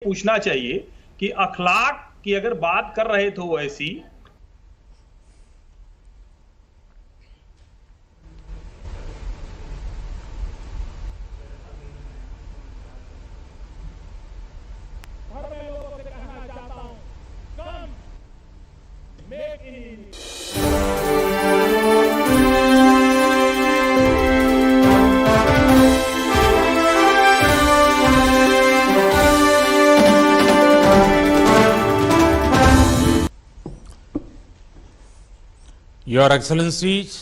पूछना चाहिए कि अखलाक की अगर बात कर रहे थे वो ऐसी, Your Excellencies,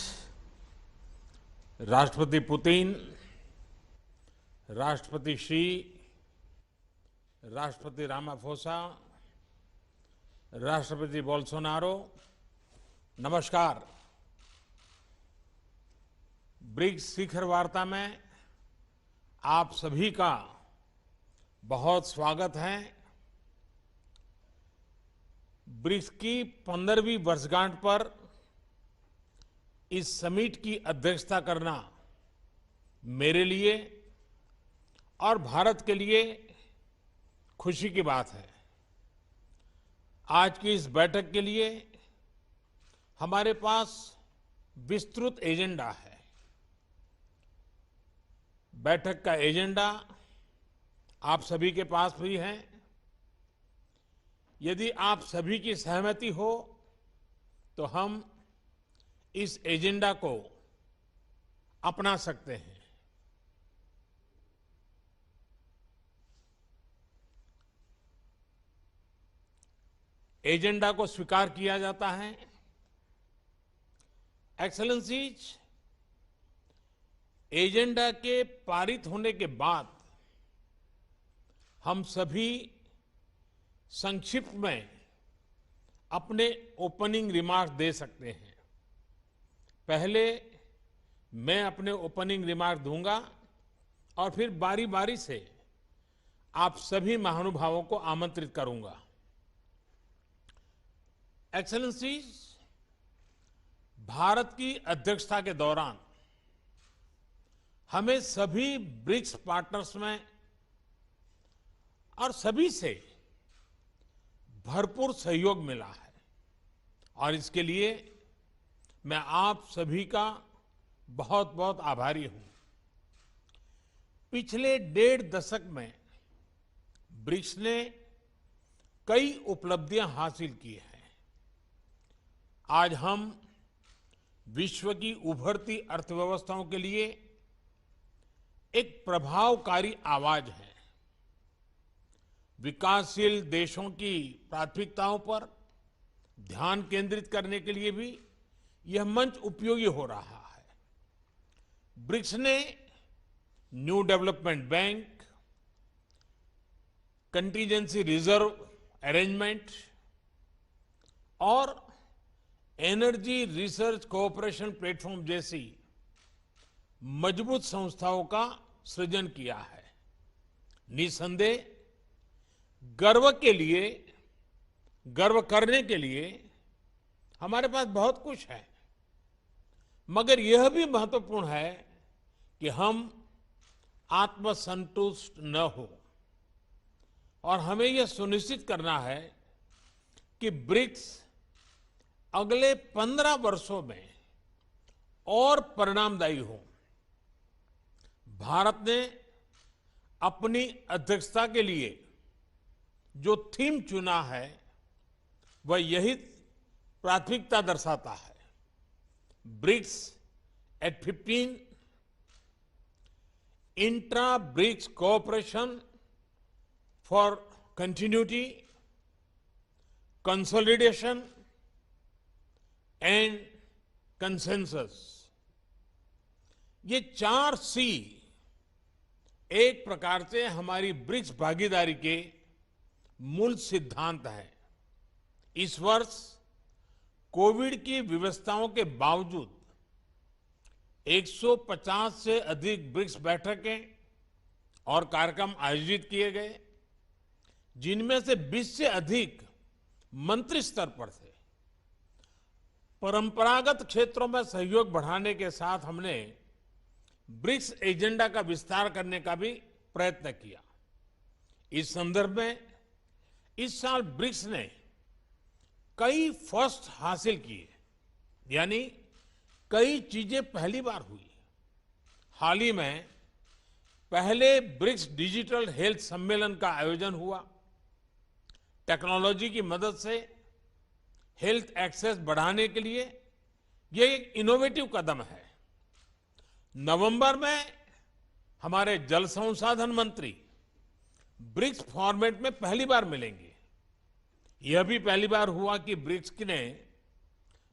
राष्ट्रपति पुतिन, राष्ट्रपति श्री, राष्ट्रपति रामाफोसा, राष्ट्रपति बोल्सोनारो, नमस्कार। ब्रिक्स शिखर वार्ता में आप सभी का बहुत स्वागत है। ब्रिक्स की 15वीं वर्षगांठ पर इस समिट की अध्यक्षता करना मेरे लिए और भारत के लिए खुशी की बात है। आज की इस बैठक के लिए हमारे पास विस्तृत एजेंडा है। बैठक का एजेंडा आप सभी के पास भी है। यदि आप सभी की सहमति हो तो हम इस एजेंडा को अपना सकते हैं। एजेंडा को स्वीकार किया जाता है। एक्सेलेंसीज, एजेंडा के पारित होने के बाद हम सभी संक्षिप्त में अपने ओपनिंग रिमार्क दे सकते हैं। पहले मैं अपने ओपनिंग रिमार्क दूंगा और फिर बारी बारी से आप सभी महानुभावों को आमंत्रित करूंगा। एक्सेलेंसीज, भारत की अध्यक्षता के दौरान हमें सभी ब्रिक्स पार्टनर्स में और सभी से भरपूर सहयोग मिला है और इसके लिए मैं आप सभी का बहुत बहुत आभारी हूं। पिछले 1.5 दशक में ब्रिक्स ने कई उपलब्धियां हासिल की हैं। आज हम विश्व की उभरती अर्थव्यवस्थाओं के लिए एक प्रभावकारी आवाज है। विकासशील देशों की प्राथमिकताओं पर ध्यान केंद्रित करने के लिए भी यह मंच उपयोगी हो रहा है। ब्रिक्स ने new development bank, contingency reserve arrangement और एनर्जी रिसर्च कोऑपरेशन प्लेटफॉर्म जैसी मजबूत संस्थाओं का सृजन किया है। निसंदेह गर्व करने के लिए हमारे पास बहुत कुछ है, मगर यह भी महत्वपूर्ण है कि हम आत्मसंतुष्ट न हो और हमें यह सुनिश्चित करना है कि ब्रिक्स अगले 15 वर्षों में और परिणामदायी हो। भारत ने अपनी अध्यक्षता के लिए जो थीम चुना है वह यही प्राथमिकता दर्शाता है। BRICS at 15, intra BRICS cooperation for continuity, consolidation and consensus. ये 4 सी एक प्रकार से हमारी ब्रिक्स भागीदारी के मूल सिद्धांत है। इस वर्ष कोविड की व्यवस्थाओं के बावजूद 150 से अधिक ब्रिक्स बैठकें और कार्यक्रम आयोजित किए गए, जिनमें से 20 से अधिक मंत्री स्तर पर थे। परंपरागत क्षेत्रों में सहयोग बढ़ाने के साथ हमने ब्रिक्स एजेंडा का विस्तार करने का भी प्रयत्न किया। इस संदर्भ में इस साल ब्रिक्स ने कई फर्स्ट हासिल किए, यानी कई चीजें पहली बार हुई। हाल ही में पहले ब्रिक्स डिजिटल हेल्थ सम्मेलन का आयोजन हुआ। टेक्नोलॉजी की मदद से हेल्थ एक्सेस बढ़ाने के लिए यह एक इनोवेटिव कदम है। नवंबर में हमारे जल संसाधन मंत्री ब्रिक्स फॉर्मेट में पहली बार मिलेंगे। यह भी पहली बार हुआ कि ब्रिक्स ने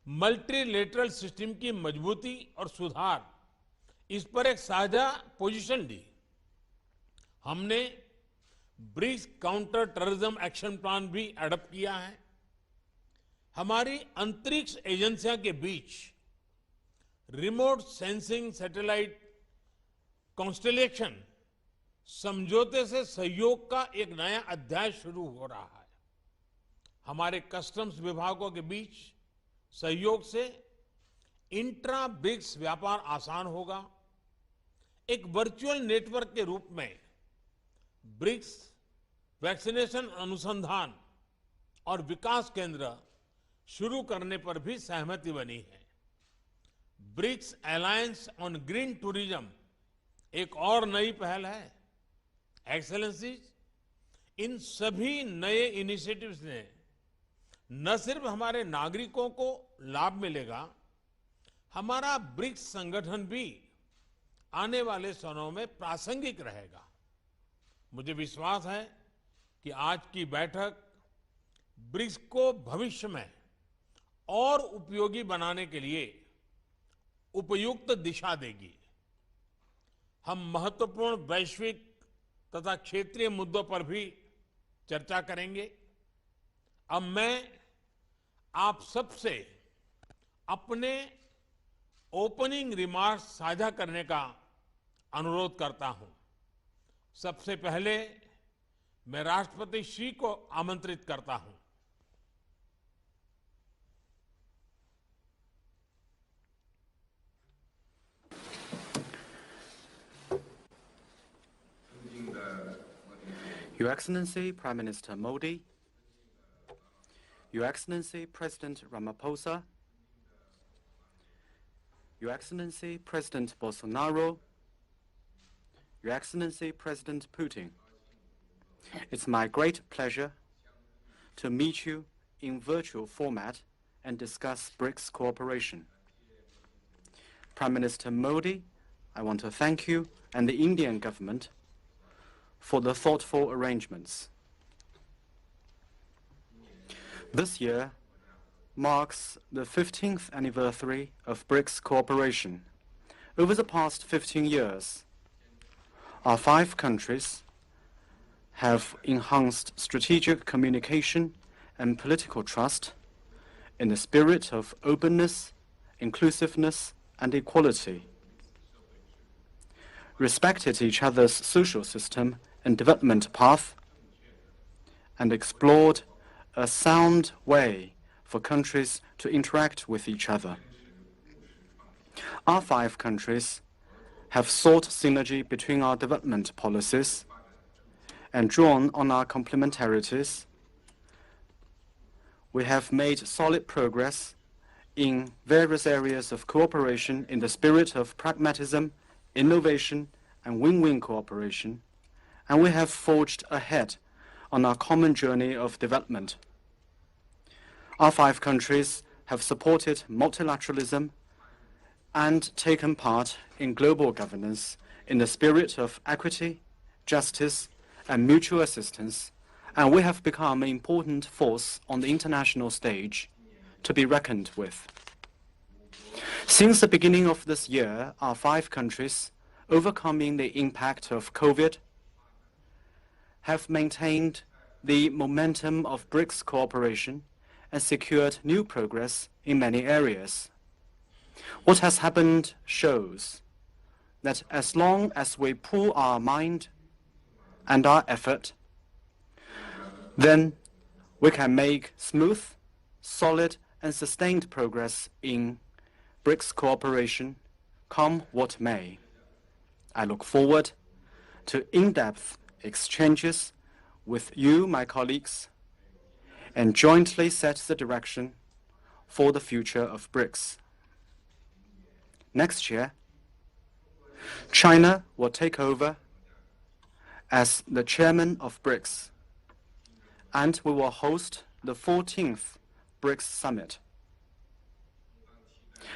मल्टीलेटरल सिस्टम की मजबूती और सुधार, इस पर एक साझा पोजीशन ली। हमने BRICS counter terrorism action plan भी एडॉप्ट किया है। हमारी अंतरिक्ष एजेंसियों के बीच रिमोट सेंसिंग सैटेलाइट कॉन्स्टेलेशन समझौते से सहयोग का एक नया अध्याय शुरू हो रहा है। हमारे कस्टम्स विभागों के बीच सहयोग से इंट्रा ब्रिक्स व्यापार आसान होगा। एक वर्चुअल नेटवर्क के रूप में ब्रिक्स वैक्सीनेशन अनुसंधान और विकास केंद्र शुरू करने पर भी सहमति बनी है। BRICS alliance on green tourism एक और नई पहल है। एक्सेलेंसीज, इन सभी नए इनिशिएटिव्स ने न सिर्फ हमारे नागरिकों को लाभ मिलेगा, हमारा ब्रिक्स संगठन भी आने वाले सालों में प्रासंगिक रहेगा। मुझे विश्वास है कि आज की बैठक ब्रिक्स को भविष्य में और उपयोगी बनाने के लिए उपयुक्त दिशा देगी। हम महत्वपूर्ण वैश्विक तथा क्षेत्रीय मुद्दों पर भी चर्चा करेंगे। अब मैं आप सबसे अपने ओपनिंग रिमार्क्स साझा करने का अनुरोध करता हूं। सबसे पहले मैं राष्ट्रपति श्री को आमंत्रित करता हूं। Your Excellency Prime Minister Modi, Your Excellency President Ramaphosa, Your Excellency President Bolsonaro, Your Excellency President Putin, it's my great pleasure to meet you in virtual format and discuss BRICS cooperation. Prime Minister Modi, I want to thank you and the Indian government for the thoughtful arrangements. This year marks the 15th anniversary of BRICS cooperation. Over the past 15 years, our 5 countries have enhanced strategic communication and political trust in the spirit of openness, inclusiveness, and equality, respected each other's social system and development path, and explored a sound way for countries to interact with each other. Our 5 countries have sought synergy between our development policies and drawn on our complementarities. We have made solid progress in various areas of cooperation in the spirit of pragmatism, innovation, and win-win cooperation, and we have forged ahead on our common journey of development. Our 5 countries have supported multilateralism and taken part in global governance in the spirit of equity, justice, and mutual assistance, and we have become an important force on the international stage to be reckoned with. Since the beginning of this year, our 5 countries, overcoming the impact of COVID, have maintained the momentum of BRICS cooperation and secured new progress in many areas. What has happened shows that as long as we pool our mind and our effort, then we can make smooth, solid, and sustained progress in BRICS cooperation, come what may. I look forward to in-depth exchanges with you, my colleagues, and jointly set the direction for the future of BRICS. Next year, China will take over as the chairman of BRICS, and we will host the 14th BRICS Summit.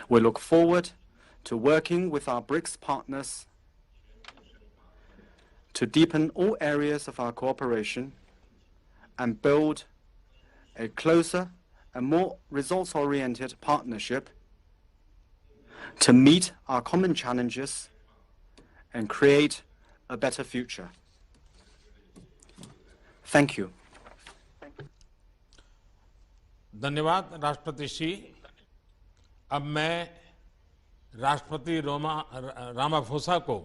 We look forward to working with our BRICS partners to deepen all areas of our cooperation and build a closer and more results-oriented partnership to meet our common challenges and create a better future. Thank you. धन्यवाद राष्ट्रपति श्री। अब मैं राष्ट्रपति Ramaphosa को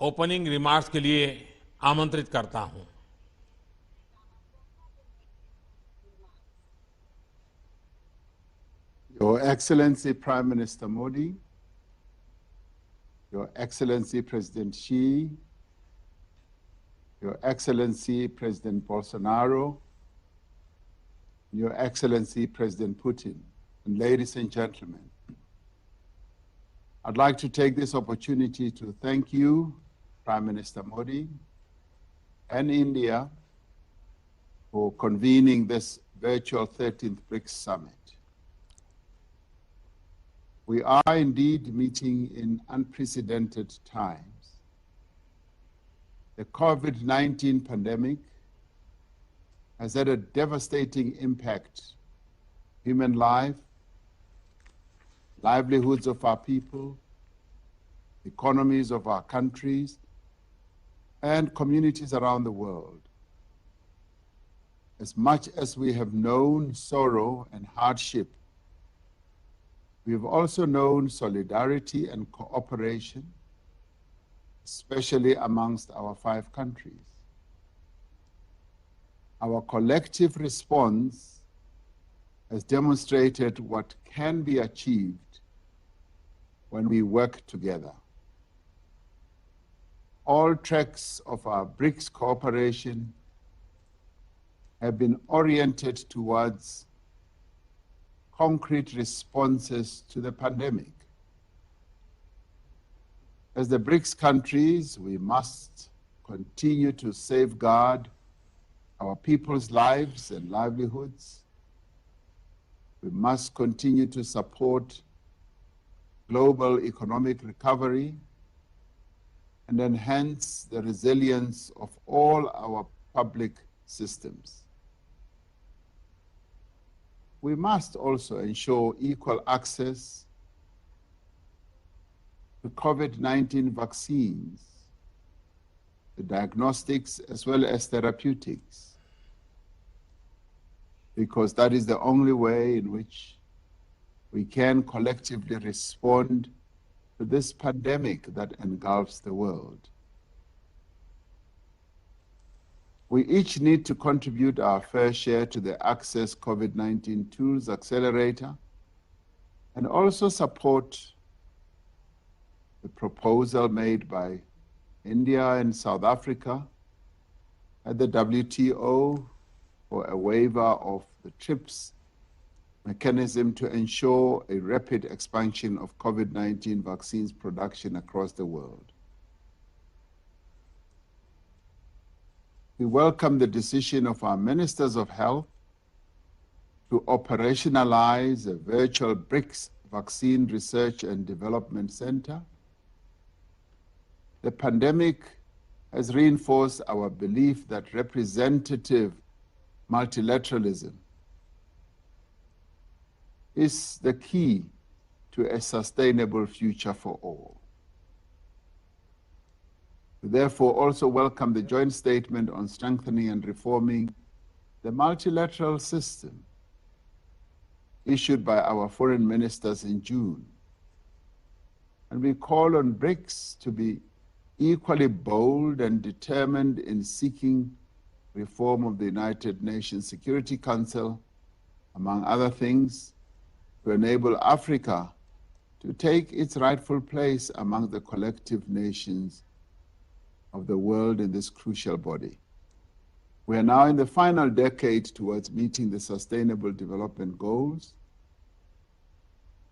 opening remarks के लिए आमंत्रित करता हूं। Your Excellency Prime Minister Modi, Your Excellency President Xi, Your Excellency President Bolsonaro, Your Excellency President Putin, and ladies and gentlemen, I'd like to take this opportunity to thank you, Prime Minister Modi, and India for convening this virtual 13th BRICS Summit. We are indeed meeting in unprecedented times. The COVID-19 pandemic has had a devastating impact on human life, livelihoods of our people, economies of our countries, and communities around the world. As much as we have known sorrow and hardship, we have also known solidarity and cooperation, especially amongst our 5 countries. Our collective response has demonstrated what can be achieved when we work together. All tracks of our BRICS cooperation have been oriented towards concrete responses to the pandemic. As the BRICS countries, we must continue to safeguard our people's lives and livelihoods. We must continue to support global economic recovery and enhance the resilience of all our public systems. We must also ensure equal access to COVID-19 vaccines, the diagnostics as well as therapeutics, because that is the only way in which we can collectively respond to this pandemic that engulfs the world. We each need to contribute our fair share to the Access COVID-19 Tools Accelerator and also support the proposal made by India and South Africa at the WTO for a waiver of the TRIPS mechanism to ensure a rapid expansion of COVID-19 vaccines production across the world. We welcome the decision of our Ministers of Health to operationalize a virtual BRICS Vaccine Research and Development Center. The pandemic has reinforced our belief that representative multilateralism is the key to a sustainable future for all. We therefore also welcome the joint statement on strengthening and reforming the multilateral system issued by our foreign ministers in June. And we call on BRICS to be equally bold and determined in seeking reform of the United Nations Security Council, among other things, to enable Africa to take its rightful place among the collective nations of the world in this crucial body. We are now in the final decade towards meeting the Sustainable Development Goals.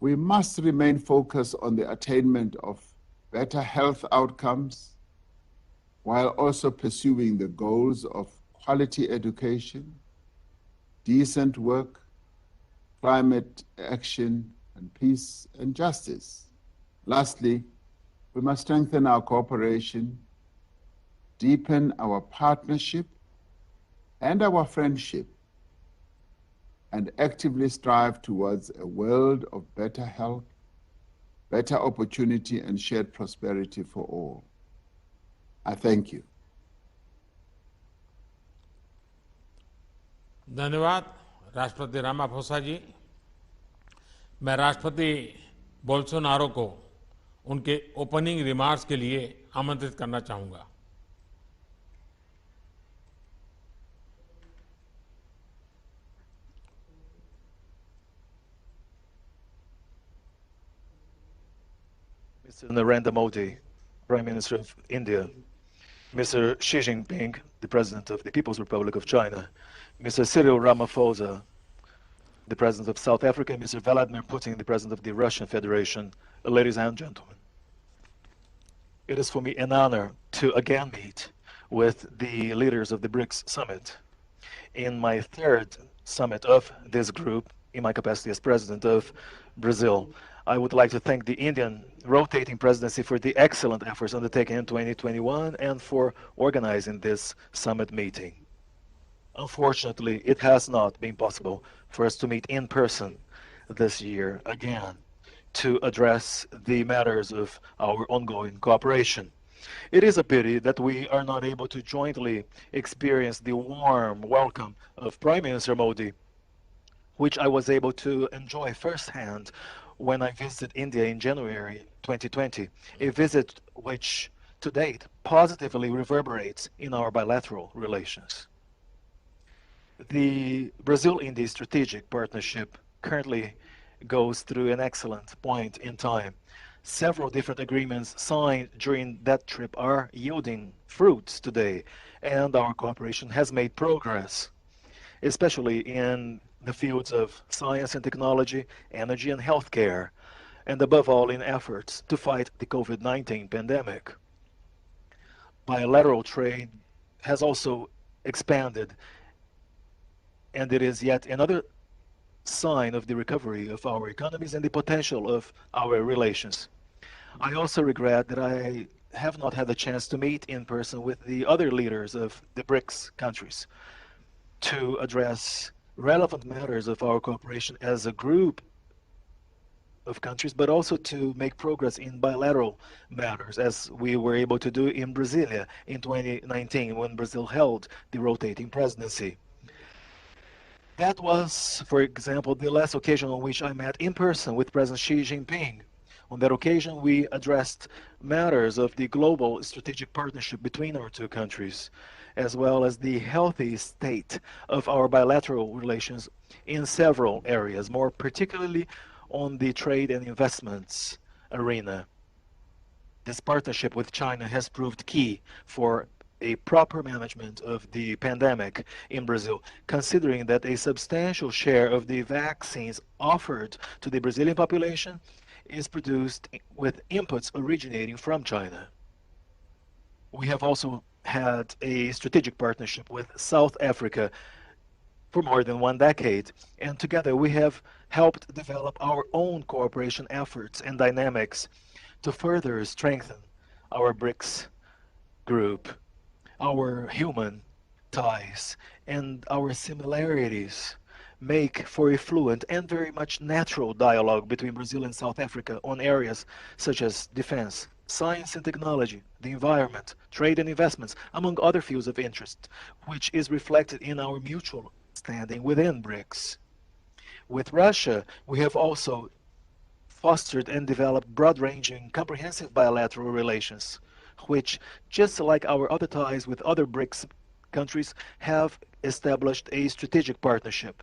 We must remain focused on the attainment of better health outcomes while also pursuing the goals of quality education, decent work, climate action, and peace and justice. Lastly, we must strengthen our cooperation, deepen our partnership and our friendship, and actively strive towards a world of better health, better opportunity, and shared prosperity for all. I thank you. धन्यवाद राष्ट्रपति Ramaphosa जी। मैं राष्ट्रपति Bolsonaro को उनके opening remarks के लिए आमंत्रित करना चाहूंगा। Mr. Narendra Modi, Prime Minister of India, Mr. Xi Jinping, the President of the People's Republic of China, Mr. Cyril Ramaphosa, the President of South Africa, and Mr. Vladimir Putin, the President of the Russian Federation. Ladies and gentlemen, it is for me an honor to again meet with the leaders of the BRICS Summit in my third summit of this group in my capacity as President of Brazil. I would like to thank the Indian rotating presidency for the excellent efforts undertaken in 2021 and for organizing this summit meeting. Unfortunately, it has not been possible for us to meet in person this year again to address the matters of our ongoing cooperation. It is a pity that we are not able to jointly experience the warm welcome of Prime Minister Modi, which I was able to enjoy firsthand when I visited India in January 2020, a visit which to date positively reverberates in our bilateral relations. The Brazil-India strategic partnership currently goes through an excellent point in time. Several different agreements signed during that trip are yielding fruits today, and our cooperation has made progress, especially in the fields of science and technology, energy and healthcare, and above all in efforts to fight the COVID-19 pandemic. Bilateral trade has also expanded, and it is yet another sign of the recovery of our economies and the potential of our relations. I also regret that I have not had the chance to meet in person with the other leaders of the BRICS countries to address relevant matters of our cooperation as a group of countries, but also to make progress in bilateral matters, as we were able to do in Brasilia in 2019 when Brazil held the rotating presidency. That was, for example, the last occasion on which I met in person with President Xi Jinping. On that occasion, we addressed matters of the global strategic partnership between our two countries, as well as the healthy state of our bilateral relations in several areas, more particularly on the trade and investments arena. This partnership with China has proved key for a proper management of the pandemic in Brazil, considering that a substantial share of the vaccines offered to the Brazilian population is produced with inputs originating from China. We have also had a strategic partnership with South Africa for more than 1 decade, and together we have helped develop our own cooperation efforts and dynamics to further strengthen our BRICS group. Our human ties and our similarities make for a fluent and very much natural dialogue between Brazil and South Africa on areas such as defense, science and technology, the environment, trade and investments, among other fields of interest, which is reflected in our mutual standing within BRICS. With Russia, we have also fostered and developed broad-ranging, comprehensive bilateral relations, which, just like our other ties with other BRICS countries, have established a strategic partnership.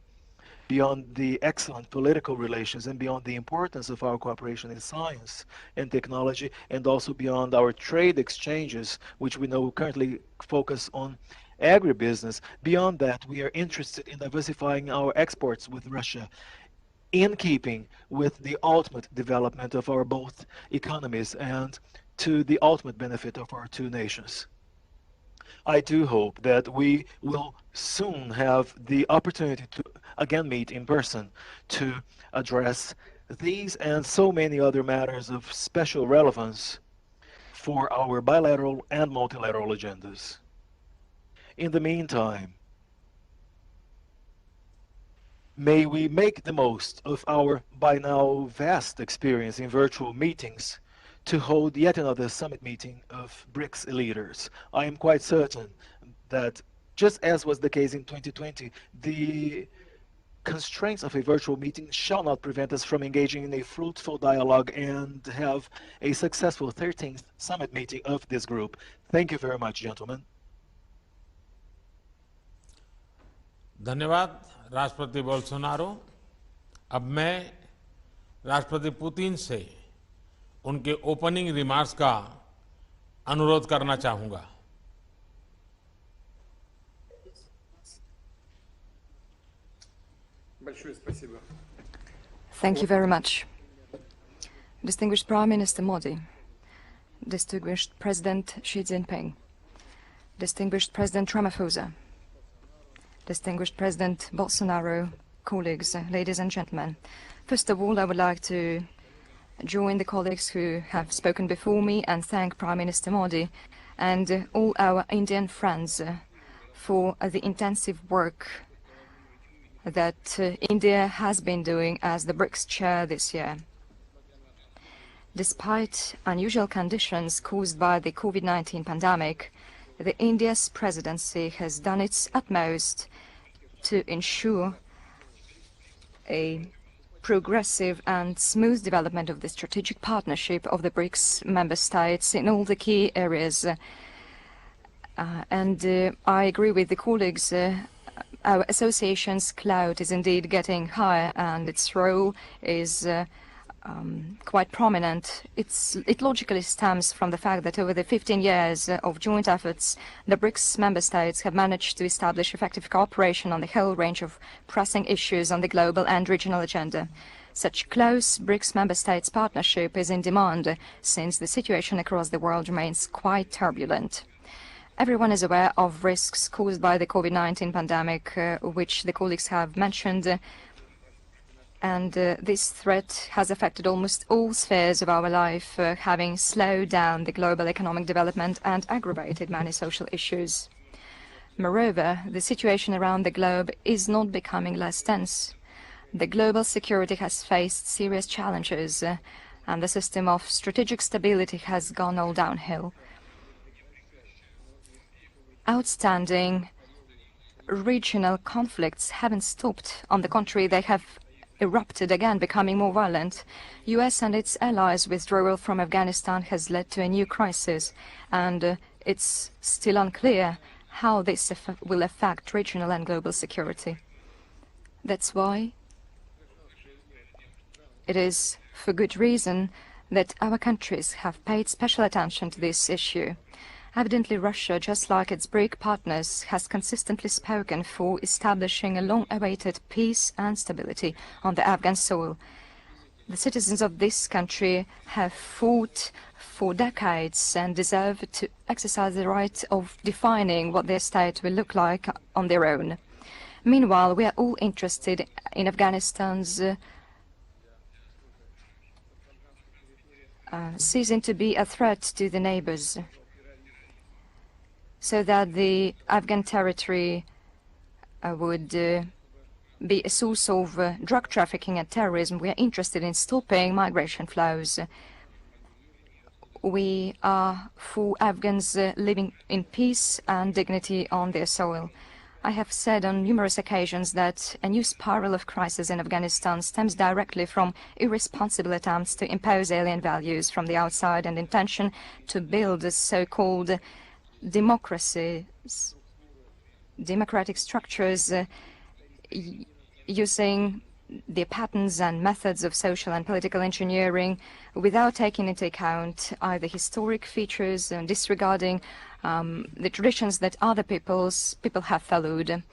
Beyond the excellent political relations and beyond the importance of our cooperation in science and technology, and also beyond our trade exchanges, which we know currently focus on agribusiness. Beyond that, we are interested in diversifying our exports with Russia, in keeping with the ultimate development of our both economies and to the ultimate benefit of our two nations. I do hope that we will soon have the opportunity to again meet in person to address these and so many other matters of special relevance for our bilateral and multilateral agendas. In the meantime, may we make the most of our by now vast experience in virtual meetings to hold yet another summit meeting of BRICS leaders. I am quite certain that, just as was the case in 2020, the constraints of a virtual meeting shall not prevent us from engaging in a fruitful dialogue and have a successful 13th summit meeting of this group. Thank you very much, gentlemen. धन्यवाद राष्ट्रपति Bolsonaro. अब मैं राष्ट्रपति Putin से उनके opening remarks का अनुरोध करना चाहूंगा। Thank you very much. Distinguished Prime Minister Modi, distinguished President Xi Jinping, distinguished President Ramaphosa, distinguished President Bolsonaro, colleagues, ladies and gentlemen. First of all, I would like to join the colleagues who have spoken before me and thank Prime Minister Modi and all our Indian friends for the intensive work that India has been doing as the BRICS chair this year. Despite unusual conditions caused by the COVID-19 pandemic, the India's presidency has done its utmost to ensure a progressive and smooth development of the strategic partnership of the BRICS member states in all the key areas. I agree with the colleagues. Our association's clout is indeed getting higher, and its role is quite prominent. It logically stems from the fact that over the 15 years of joint efforts, the BRICS member states have managed to establish effective cooperation on the whole range of pressing issues on the global and regional agenda. Such close BRICS member states partnership is in demand since the situation across the world remains quite turbulent. Everyone is aware of risks caused by the COVID-19 pandemic, which the colleagues have mentioned, and this threat has affected almost all spheres of our life, having slowed down the global economic development and aggravated many social issues. Moreover, the situation around the globe is not becoming less tense. The global security has faced serious challenges, and the system of strategic stability has gone all downhill. Outstanding regional conflicts haven't stopped. On the contrary, they have erupted again, becoming more violent. US and its allies' withdrawal from Afghanistan has led to a new crisis, and it's still unclear how this will affect regional and global security. That's why it is for good reason that our countries have paid special attention to this issue. Evidently, Russia, just like its BRIC partners, has consistently spoken for establishing a long-awaited peace and stability on the Afghan soil. The citizens of this country have fought for decades and deserve to exercise the right of defining what their state will look like on their own. Meanwhile, we are all interested in Afghanistan's ceasing to be a threat to the neighbors, so that the Afghan territory would be a source of drug trafficking and terrorism. We are interested in stopping migration flows. We are for Afghans living in peace and dignity on their soil. I have said on numerous occasions that a new spiral of crisis in Afghanistan stems directly from irresponsible attempts to impose alien values from the outside and intention to build so-called democratic structures using the patterns and methods of social and political engineering without taking into account either historic features and disregarding the traditions that other people have followed.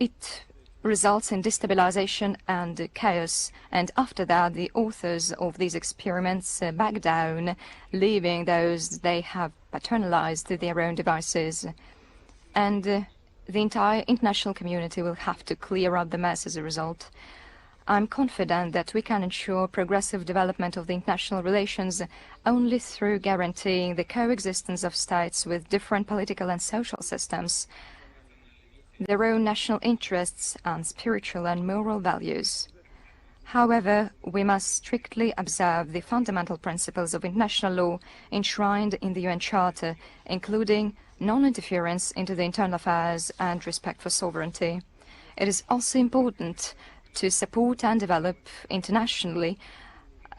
It results in destabilization and chaos, and after that the authors of these experiments back down, leaving those they have paternalized to their own devices. And the entire international community will have to clear up the mess as a result. I'm confident that we can ensure progressive development of the international relations only through guaranteeing the coexistence of states with different political and social systems, their own national interests and spiritual and moral values. However, we must strictly observe the fundamental principles of international law enshrined in the UN Charter, including non-interference into the internal affairs and respect for sovereignty. It is also important to support and develop internationally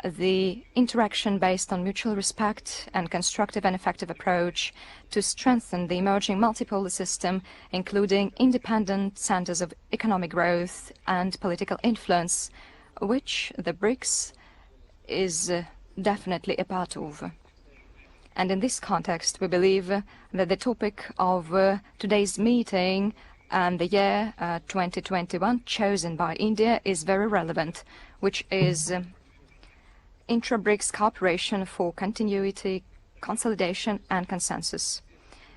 the interaction based on mutual respect and constructive and effective approach to strengthen the emerging multipolar system, including independent centers of economic growth and political influence, which the BRICS is definitely a part of. And in this context, we believe that the topic of today's meeting and the year 2021 chosen by India is very relevant, which is intra-BRICS cooperation for continuity, consolidation and consensus.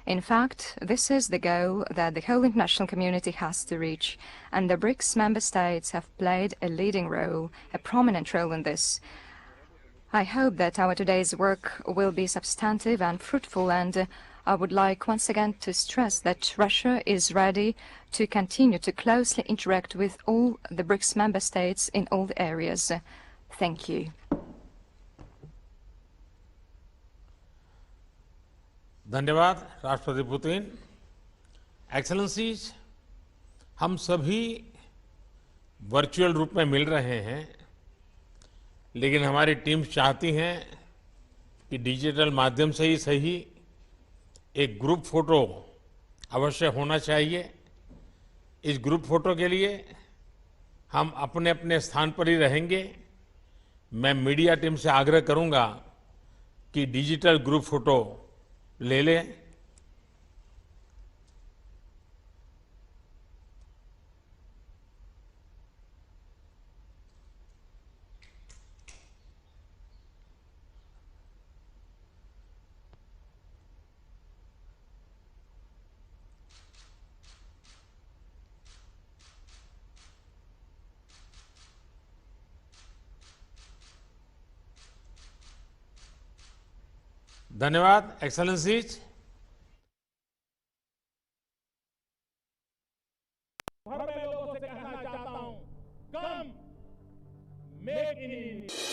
In fact, this is the goal that the whole international community has to reach, and the BRICS member states have played a leading role, a prominent role in this. I hope that our today's work will be substantive and fruitful, and I would like once again to stress that Russia is ready to continue to closely interact with all the BRICS member states in all the areas. Thank you. धन्यवाद राष्ट्रपति Putin. Excellencies, हम सभी virtual रूप में मिल रहे हैं, लेकिन हमारी टीम्स चाहती हैं कि डिजिटल माध्यम से ही सही एक ग्रुप फोटो अवश्य होना चाहिए। इस ग्रुप फोटो के लिए हम अपने अपने स्थान पर ही रहेंगे। मैं मीडिया टीम से आग्रह करूंगा कि डिजिटल ग्रुप फोटो ले लें। धन्यवाद एक्सेलेंसीज। मैं लोगों से कहना चाहता हूं, कम मेक इन इंडिया।